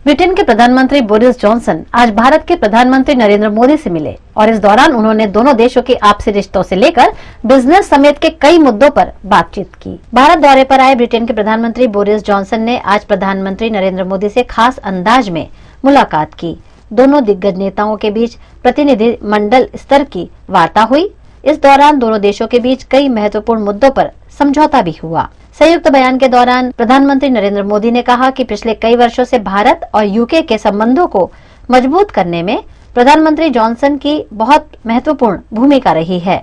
Britain के प्रधानमंत्री Boris Johnson आज भारत के प्रधानमंत्री नरेंद्र मोदी से मिले और इस दौरान उन्होंने दोनों देशों के आपसी रिश्तों से लेकर बिजनेस समेत के कई मुद्दों पर बातचीत की। भारत दौरे पर आए ब्रिटेन के प्रधानमंत्री बोरिस जॉनसन ने आज प्रधानमंत्री नरेंद्र मोदी से खास अंदाज में मुलाकात की। दोनों दिग्गज नेताओं के बीच प्रतिनिधि मंडल स्तर की वार्ता हुई। इस दौरान दोनों देशों के बीच कई महत्वपूर्ण मुद्दों पर समझौता भी हुआ। संयुक्त बयान के दौरान प्रधानमंत्री नरेंद्र मोदी ने कहा कि पिछले कई वर्षों से भारत और यूके के संबंधों को मजबूत करने में प्रधानमंत्री जॉनसन की बहुत महत्वपूर्ण भूमिका रही है।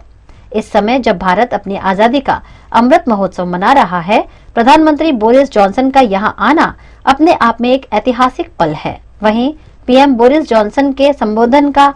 इस समय जब भारत अपनी आजादी का अमृत महोत्सव मना रहा है, प्रधानमंत्री बोरिस जॉनसन का यहाँ आना अपने आप में एक ऐतिहासिक पल है। वहीं पीएम बोरिस जॉनसन के संबोधन का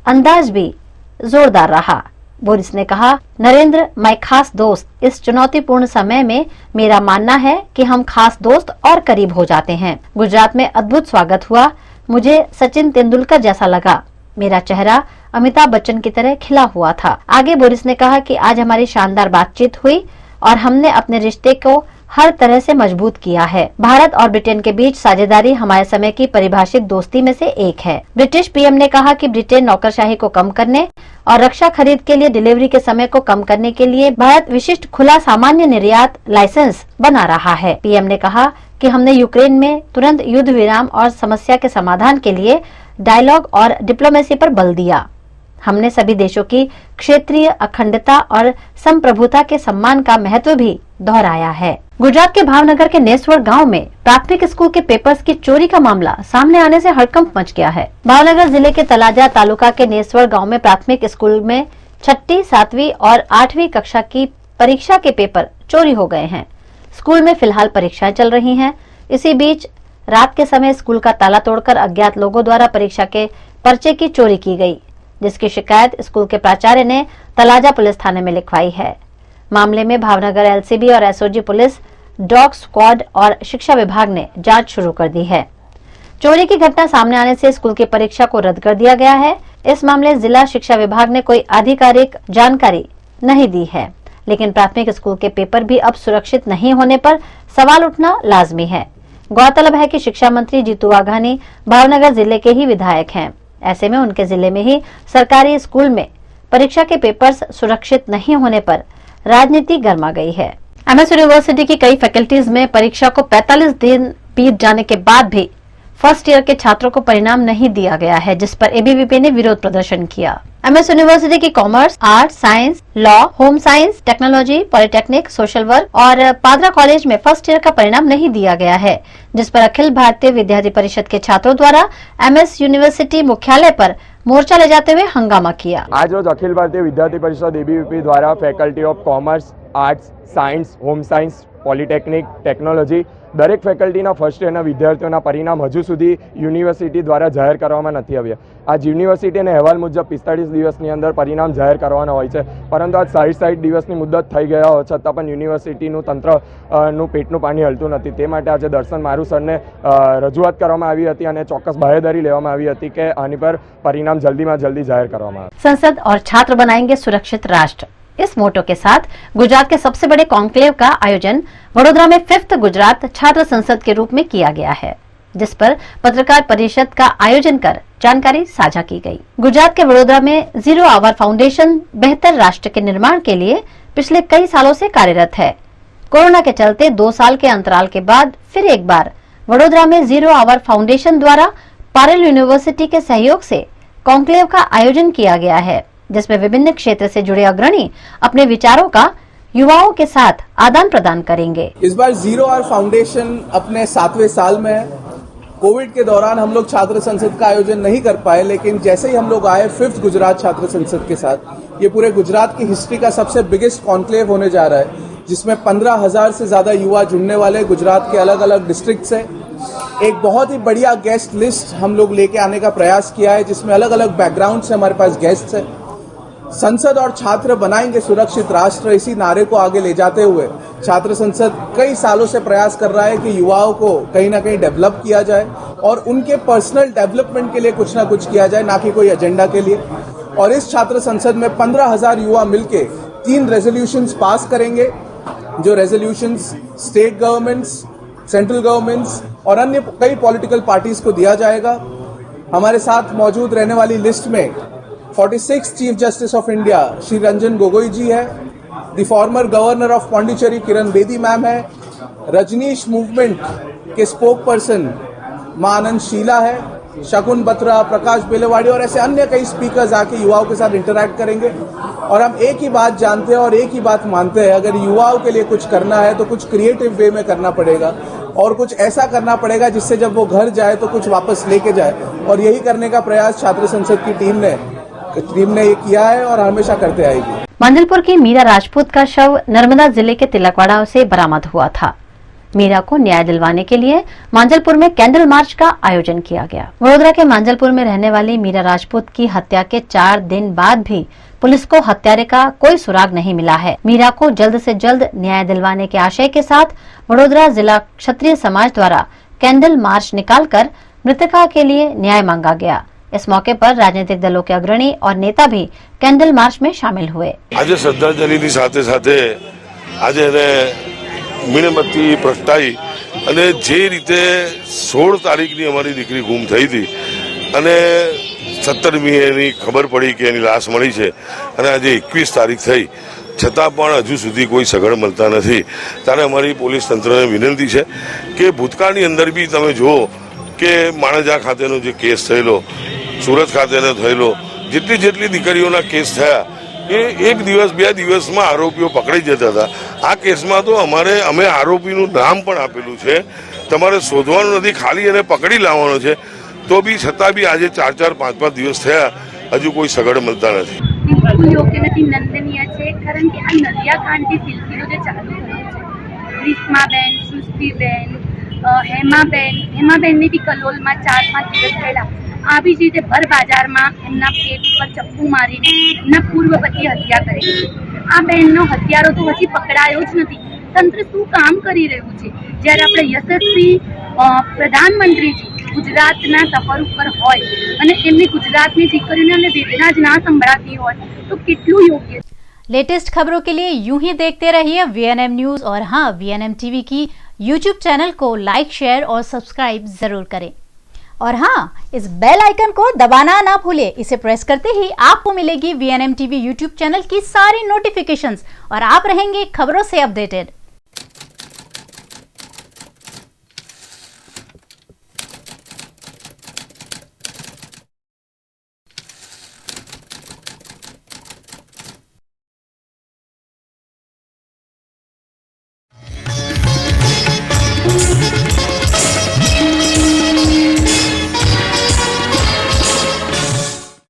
अंदाज भी जोरदार रहा। बोरिस ने कहा, नरेंद्र माय खास दोस्त, इस चुनौतीपूर्ण समय में मेरा मानना है कि हम खास दोस्त और करीब हो जाते हैं। गुजरात में अद्भुत स्वागत हुआ। मुझे सचिन तेंदुलकर जैसा लगा। मेरा चेहरा अमिताभ बच्चन की तरह खिला हुआ था। आगे बोरिस ने कहा कि आज हमारी शानदार बातचीत हुई और हमने अपने रिश्ते को हर तरह से मजबूत किया है। भारत और ब्रिटेन के बीच साझेदारी हमारे समय की परिभाषित दोस्ती में से एक है। ब्रिटिश पीएम ने कहा कि ब्रिटेन नौकरशाही को कम करने और रक्षा खरीद के लिए डिलीवरी के समय को कम करने के लिए भारत विशिष्ट खुला सामान्य निर्यात लाइसेंस बना रहा है। पीएम ने कहा कि हमने यूक्रेन में तुरंत युद्ध विराम और समस्या के समाधान के लिए डायलॉग और डिप्लोमेसी पर बल दिया। हमने सभी देशों की क्षेत्रीय अखंडता और संप्रभुता के सम्मान का महत्व भी दोहराया है। गुजरात के भावनगर के नेसवर गांव में प्राथमिक स्कूल के पेपर्स की चोरी का मामला सामने आने से हड़कंप मच गया है। भावनगर जिले के तलाजा तालुका के नेसवर गांव में प्राथमिक स्कूल में 6ठी, 7वीं और 8वीं कक्षा की परीक्षा के पेपर चोरी हो गए हैं। स्कूल में फिलहाल परीक्षाएं चल रही हैं। इसी बीच रात के समय स्कूल का ताला तोड़कर अज्ञात लोगों द्वारा परीक्षा के पर्चे की चोरी की गई, जिसकी शिकायत स्कूल के प्राचार्य ने तलाजा पुलिस थाने में लिखवाई है। मामले में भावनगर एलसीबी और एसओजी पुलिस, डॉग स्क्वाड और शिक्षा विभाग ने जांच शुरू कर दी है। चोरी की घटना सामने आने से स्कूल की परीक्षा को रद्द कर दिया गया है। इस मामले जिला शिक्षा विभाग ने कोई आधिकारिक जानकारी नहीं दी है, लेकिन प्राथमिक स्कूल के पेपर भी अब सुरक्षित नहीं होने पर सवाल उठना लाजमी है। गौरतलब है कि शिक्षा मंत्री जीतू वाघानी भावनगर जिले के ही विधायक हैं। ऐसे में उनके जिले में ही सरकारी स्कूल में परीक्षा के पेपर्स सुरक्षित नहीं होने पर राजनीति गर्मा गई है। एमएस यूनिवर्सिटी की कई फैकल्टीज में परीक्षा को 45 दिन बीत जाने के बाद भी फर्स्ट ईयर के छात्रों को परिणाम नहीं दिया गया है, जिस पर एबीवीपी ने विरोध प्रदर्शन किया। एमएस यूनिवर्सिटी की commerce, art, science, law, home science, technology, polytechnic, social work और पादरा कॉलेज में फर्स्ट ईयर का परिणाम नहीं दिया गया है, जिस पर अखिल भारतीय विद्यार्थी परिषद के छात्रों द्वारा एमएस यूनिवर्सिटी मुख्यालय पर मोर्चा ले जाते हुए हंगामा किया। आज रोज अखिल भारतीय विद्यार्थी परिषद एबीवीपी द्वारा faculty of commerce, arts, science, home science, polytechnic, technology દરેક ફેકલ્ટીના ફર્સ્ટ યરના વિદ્યાર્થીઓના પરિણામ હજુ સુધી યુનિવર્સિટી દ્વારા જાહેર કરવામાં નથી આવ્યા। આજ યુનિવર્સિટીના અહેવાલ મુજબ 45 દિવસની અંદર પરિણામ જાહેર કરવાના હોય છે, પરંતુ આજ 60 દિવસની મુદત થઈ ગયા હોવા છતાં પણ યુનિવર્સિટીનું તંત્રનું પેટનું પાણી હલતું નથી। તે માટે આજે દર્શન મારુ સરને રજૂઆત કરવામાં આવી હતી અને ચોક્કસ બાહેધરી લેવામાં આવી હતી કે આની પર પરિણામ જલ્દીમાં જલ્દી જાહેર કરવામાં આવે। संसद और छात्र बनाएंगे सुरक्षित राष्ट्र, इस मोटो के साथ गुजरात के सबसे बड़े कॉन्क्लेव का आयोजन वडोदरा में 5th गुजरात छात्र संसद के रूप में किया गया है, जिस पर पत्रकार परिषद का आयोजन कर जानकारी साझा की गई। गुजरात के वडोदरा में जीरो आवर फाउंडेशन बेहतर राष्ट्र के निर्माण के लिए पिछले कई सालों से कार्यरत है। कोरोना के चलते 2 साल के अंतराल के बाद फिर एक बार वडोदरा में जीरो आवर फाउंडेशन द्वारा पारेल यूनिवर्सिटी के सहयोग से कॉन्क्लेव का आयोजन किया गया है, जिसमें विभिन्न क्षेत्र से जुड़े अग्रणी अपने विचारों का युवाओं के साथ आदान प्रदान करेंगे। इस बार जीरो आवर फाउंडेशन अपने 7वें साल में है। कोविड के दौरान हम लोग छात्र संसद का आयोजन नहीं कर पाए, लेकिन जैसे ही हम लोग आए 5th गुजरात छात्र संसद के साथ, ये पूरे गुजरात की हिस्ट्री का सबसे बिगेस्ट कॉन्क्लेव होने जा रहा है, जिसमें 15,000 से ज्यादा युवा जुड़ने वाले गुजरात के अलग अलग डिस्ट्रिक्ट से। एक बहुत ही बढ़िया गेस्ट लिस्ट हम लोग लेके आने का प्रयास किया है, जिसमें अलग अलग बैकग्राउंड से हमारे पास गेस्ट है। संसद और छात्र बनाएंगे सुरक्षित राष्ट्र, इसी नारे को आगे ले जाते हुए छात्र संसद कई सालों से प्रयास कर रहा है कि युवाओं को कहीं ना कहीं डेवलप किया जाए और उनके पर्सनल डेवलपमेंट के लिए कुछ ना कुछ किया जाए, ना कि कोई एजेंडा के लिए। और इस छात्र संसद में 15,000 युवा मिलके 3 रेजोल्यूशंस पास करेंगे, जो resolutions state governments, central governments और अन्य कई पॉलिटिकल पार्टीज को दिया जाएगा। हमारे साथ मौजूद रहने वाली लिस्ट में 46 chief justice of India Shri Ranjan Gogoi ji है, the former governor of Pondicherry Kiran Bedi ma'am है, रजनीश मूवमेंट के स्पोक पर्सन मां आनंद शीला है, शकुन बत्रा, प्रकाश बेलवाड़ी और ऐसे अन्य कई स्पीकर्स आके युवाओं के साथ इंटरैक्ट करेंगे। और हम एक ही बात जानते हैं और एक ही बात मानते हैं, अगर युवाओं के लिए कुछ करना है तो कुछ क्रिएटिव वे में करना पड़ेगा और कुछ ऐसा करना पड़ेगा जिससे जब वो घर जाए तो कुछ वापस लेके जाए। और यही करने का प्रयास छात्र संसद की टीम ने ये किया है और हमेशा करते आएगी। मांजलपुर की मीरा राजपूत का शव नर्मदा जिले के तिलकवाड़ा से बरामद हुआ था। मीरा को न्याय दिलवाने के लिए मांजलपुर में कैंडल मार्च का आयोजन किया गया। वडोदरा के मांजलपुर में रहने वाली मीरा राजपूत की हत्या के 4 दिन बाद भी पुलिस को हत्यारे का कोई सुराग नहीं मिला है। मीरा को जल्द से जल्द न्याय दिलवाने के आशय के साथ वडोदरा जिला क्षत्रिय समाज द्वारा कैंडल मार्च निकालकर मृतका के लिए न्याय मांगा गया। इस मौके पर राजनीतिक दलों के अग्रणी और नेता भी कैंडल मार्च में शामिल हुए। आज श्रद्धांजलि साथे साथे आज મીણબત્તી પ્રગટાઈ અને જે રીતે 16 તારીખની અમારી દીકરી ગુમ થઈ હતી અને 17મી એની ખબર પડી કે એની લાશ મળી છે અને આજે 21 તારીખ થઈ છતાં પણ હજુ સુધી કોઈ સગવડ મળતા નથી, ત્યારે અમારી પોલીસ તંત્રને વિનંતી છે કે ભૂતકાળની અંદર બી તમે જુઓ કે માણેજા ખાતેનો જે કેસ થયેલો, સુરત ખાતેનો થયેલો, જેટલી દીકરીઓના કેસ થયા એ 1 દિવસ 2 દિવસમાં આરોપીઓ પકડાઈ જતા હતા। આ કેસમાં તો અમે આરોપીનું નામ પણ આપેલું છે, તમારે શોધવાનું નથી, ખાલી એને પકડી લાવવાનો છે, તો બી છતાં બી આજે 4-4, 5-5 દિવસ થયા, હજુ કોઈ સગવડ મળતા નથી। બિલકુલ યોગ્ય નથી, નિંદનીય છે, કારણ કે આ નલિયાકાંડથી સિલસિલો જે ચાલુ થયો છે, ગ્રીષ્માબેન, સૃષ્ટિબેન, હેમાબેનની બી કલોલમાં 4-5 દિવસ પહેલા આવી જ રીતે ભર બજારમાં એમના પેટ ઉપર ચપ્પુ મારીને એમના પૂર્વ પતિ હત્યા કરેલી છે। આ બહેનનો હત્યારો તો હજી પકડાયો જ નથી। તંત્ર શું કામ કરી રહ્યું છે? જ્યારે આપણે યશસ્વી પ્રધાનમંત્રીજી ગુજરાતના સફર ઉપર હોય અને એમની ગુજરાતની દીકરીઓને વેદના જ ના સંભળાતી હોય તો કેટલું યોગ્ય। लेटेस्ट खबरों के लिए यूं ही देखते रहिए VNM न्यूज और हाँ, VNM टीवी की YouTube चैनल को लाइक, शेयर और सब्सक्राइब जरूर करें। और हाँ, इस बेल आइकन को दबाना ना भूले, इसे प्रेस करते ही आपको मिलेगी VNM टीवी YouTube चैनल की सारी नोटिफिकेशंस और आप रहेंगे खबरों से अपडेटेड।